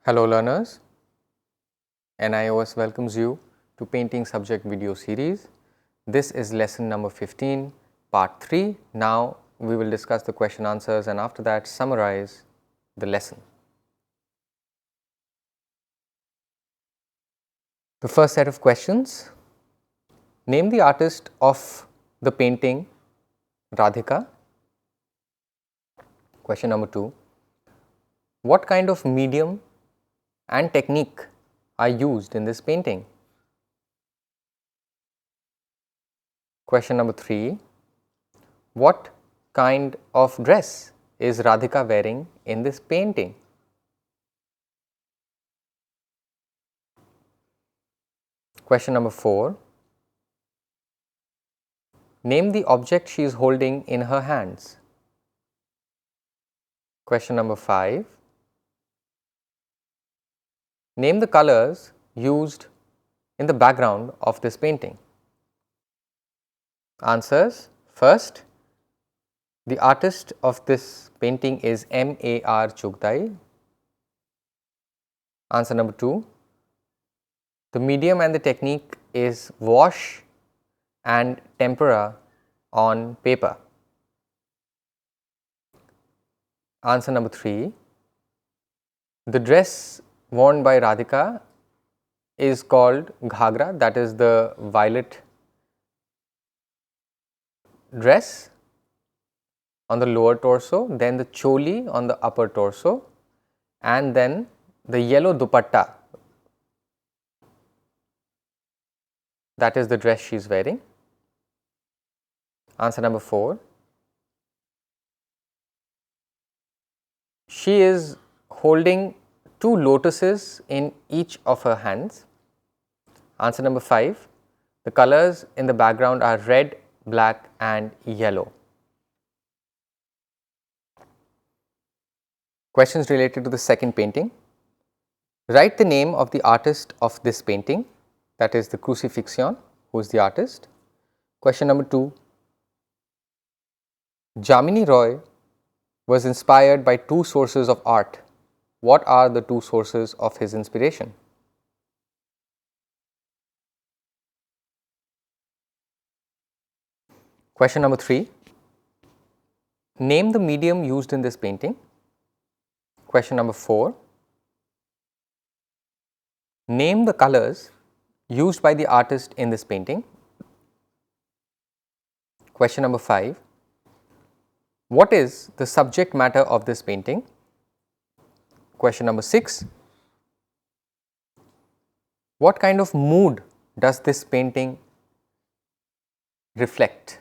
Hello learners, NIOS welcomes you to painting subject video series. This is lesson number 15, part 3. Now we will discuss the question answers and after that summarize the lesson. The first set of questions: name the artist of the painting Radhika. Question number 2: what kind of medium and technique are used in this painting? Question number 3: what kind of dress is Radhika wearing in this painting? Question number 4: name the object she is holding in her hands. Question number 5: name the colors used in the background of this painting. Answers: first, the artist of this painting is M.A.R. Chugdai. Answer number 2, the medium and the technique is wash and tempera on paper. Answer number 3, the dress worn by Radhika is called ghagra, that is the violet dress on the lower torso, then the choli on the upper torso, and then the yellow dupatta, that is the dress she is wearing. Answer number 4, she is holding 2 lotuses in each of her hands. Answer number 5, the colors in the background are red, black and yellow. Questions related to the second painting. Write the name of the artist of this painting, that is the Crucifixion, who is the artist. Question number 2, Jamini Roy was inspired by 2 sources of art. What are the 2 sources of his inspiration? Question number 3, name the medium used in this painting. Question number 4, name the colors used by the artist in this painting. Question number 5, what is the subject matter of this painting? Question number 6, what kind of mood does this painting reflect?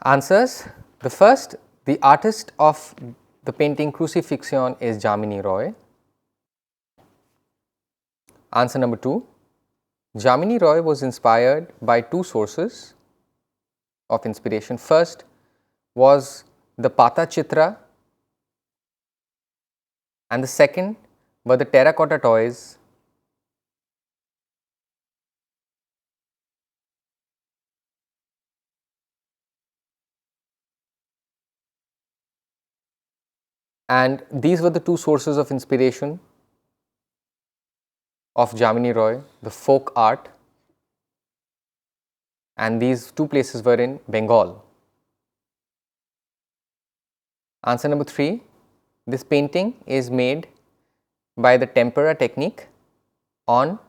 Answers: the first, the artist of the painting Crucifixion is Jamini Roy. Answer number 2, Jamini Roy was inspired by 2 sources of inspiration. First was the Pata Chitra and the second were the terracotta toys and these were the 2 sources of inspiration of Jamini Roy, the folk art, and these 2 places were in Bengal. Answer number 3, this painting is made by the tempera technique on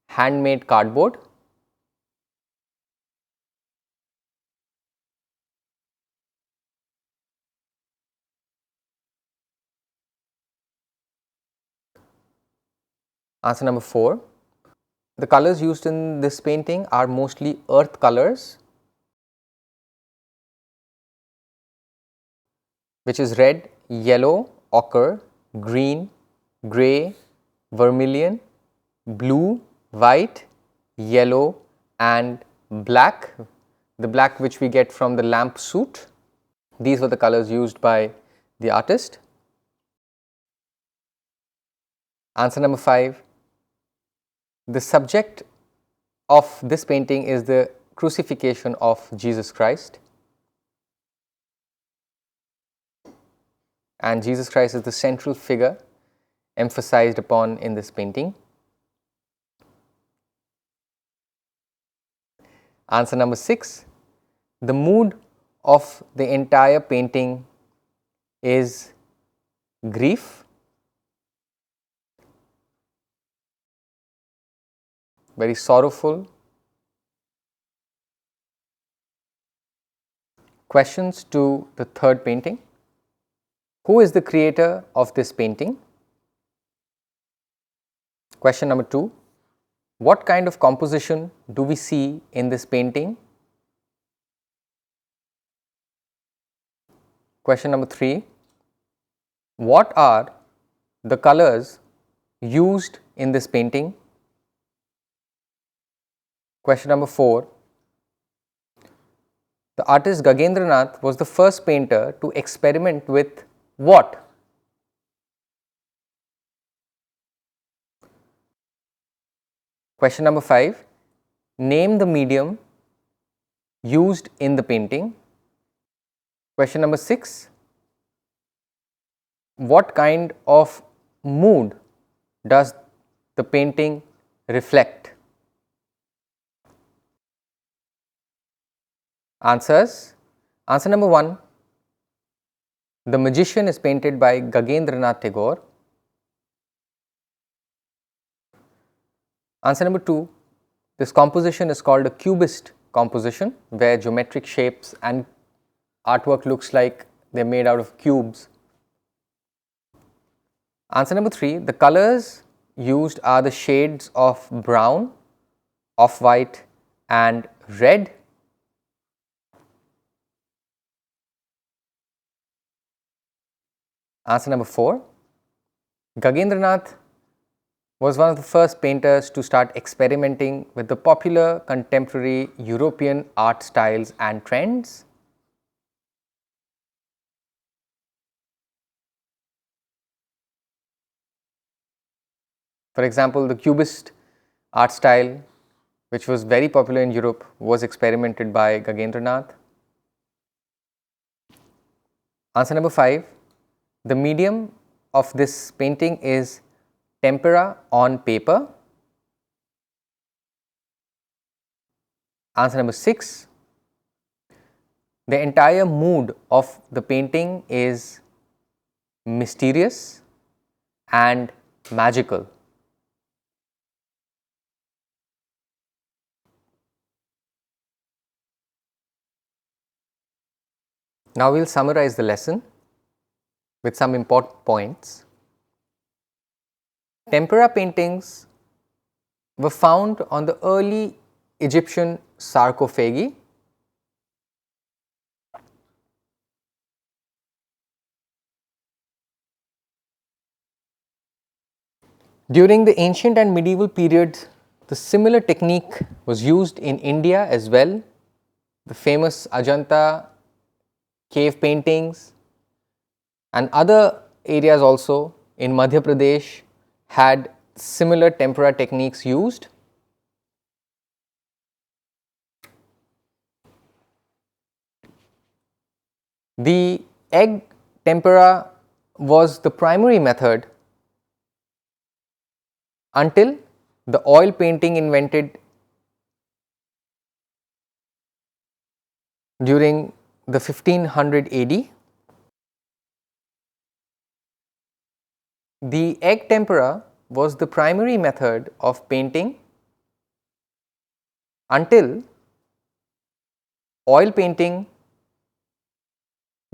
handmade cardboard. Answer number 4, the colors used in this painting are mostly earth colors, which is red, yellow, ochre, green, grey, vermilion, blue, white, yellow and black, the black which we get from the lamp soot. These were the colors used by the artist. Answer number 5, the subject of this painting is the crucifixion of Jesus Christ. and Jesus Christ is the central figure emphasized upon in this painting. Answer number 6. The mood of the entire painting is grief. Very sorrowful. Questions to the third painting. Who is the creator of this painting? Question number 2. What kind of composition do we see in this painting? Question number 3. What are the colors used in this painting? Question number 4. The artist Gagendranath was the first painter to experiment with what? Question number 5. Name the medium used in the painting. Question number 6. What kind of mood does the painting reflect? Answers. Answer number 1. The Magician is painted by Gagendranath Tagore. Answer number 2. This composition is called a cubist composition, where geometric shapes and artwork looks like they are made out of cubes. Answer number 3. The colors used are the shades of brown, off-white and red. Answer number 4. Gagendranath was one of the first painters to start experimenting with the popular contemporary European art styles and trends. For example, the Cubist art style, which was very popular in Europe, was experimented by Gagendranath. Answer number 5. The medium of this painting is tempera on paper. Answer number 6. The entire mood of the painting is mysterious and magical. Now we will summarize the lesson with some important points. Tempera paintings were found on the early Egyptian sarcophagi. During the ancient and medieval periods, the similar technique was used in India as well. The famous Ajanta cave paintings and other areas also in Madhya Pradesh had similar tempera techniques used. The egg tempera was the primary method until the oil painting invented during the 1500 AD. The egg tempera was the primary method of painting until oil painting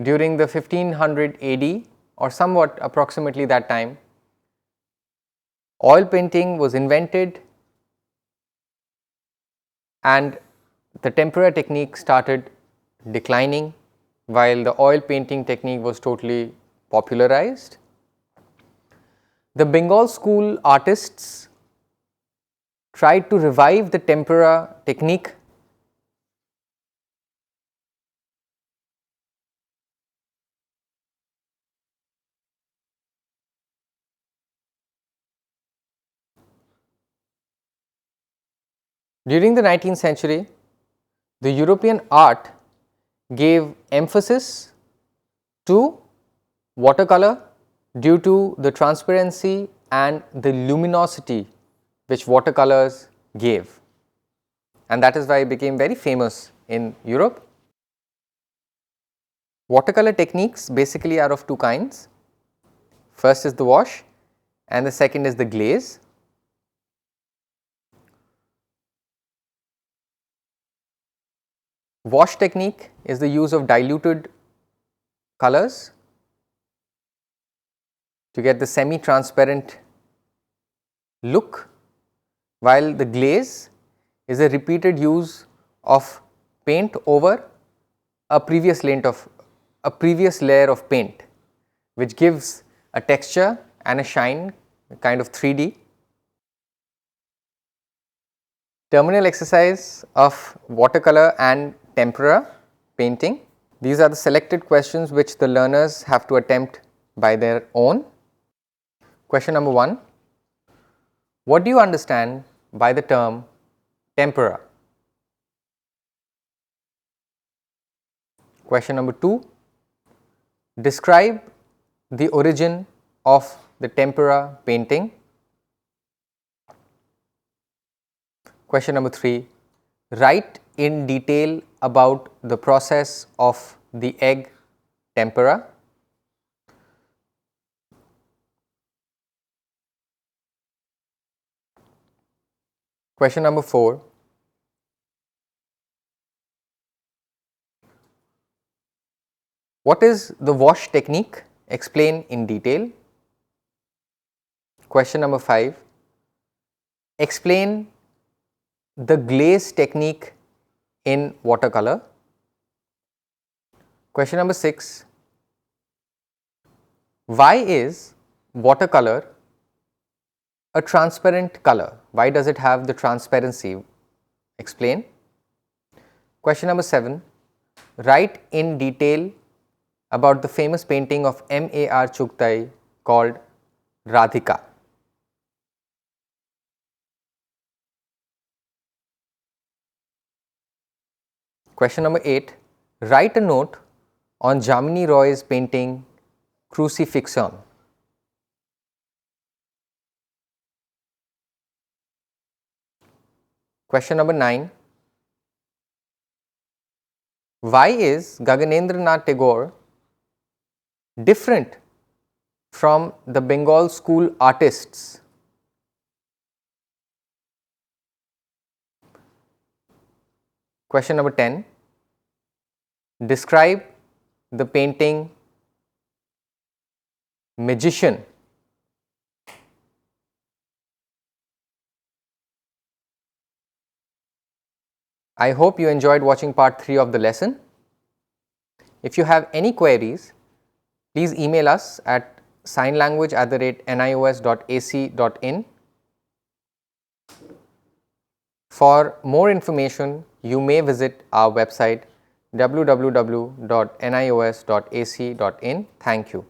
during the 1500 AD or somewhat approximately that time. Oil painting was invented and the tempera technique started declining while the oil painting technique was totally popularized. The Bengal school artists tried to revive the tempera technique during the 19th century. The European art gave emphasis to Watercolor, due to the transparency and the luminosity which watercolors gave, and that is why it became very famous in Europe. Watercolor techniques basically are of two kinds. First is the wash and the second is the glaze. Wash technique is the use of diluted colors to get the semi-transparent look, while the glaze is a repeated use of paint over a previous layer of paint, which gives a texture and a shine, kind of 3D. Terminal exercise of watercolor and tempera painting. These are the selected questions which the learners have to attempt by their own. Question number 1. What do you understand by the term tempera? Question number 2. Describe the origin of the tempera painting. Question number 3. Write in detail about the process of the egg tempera. Question number 4. What is the wash technique? Explain in detail. Question number 5. Explain the glaze technique in watercolor. Question number 6. Why is watercolor a transparent color? Why does it have the transparency? Explain. Question number 7. Write in detail about the famous painting of M.A.R. Chugtai called Radhika. Question number 8. Write a note on Jamini Roy's painting Crucifixion. Question number 9. Why is Gaganendranath Tagore different from the Bengal school artists? Question number 10. Describe the painting Magician. I hope you enjoyed watching part 3 of the lesson. If you have any queries, please email us at signlanguage@nios.ac.in. For more information, you may visit our website www.nios.ac.in. Thank you.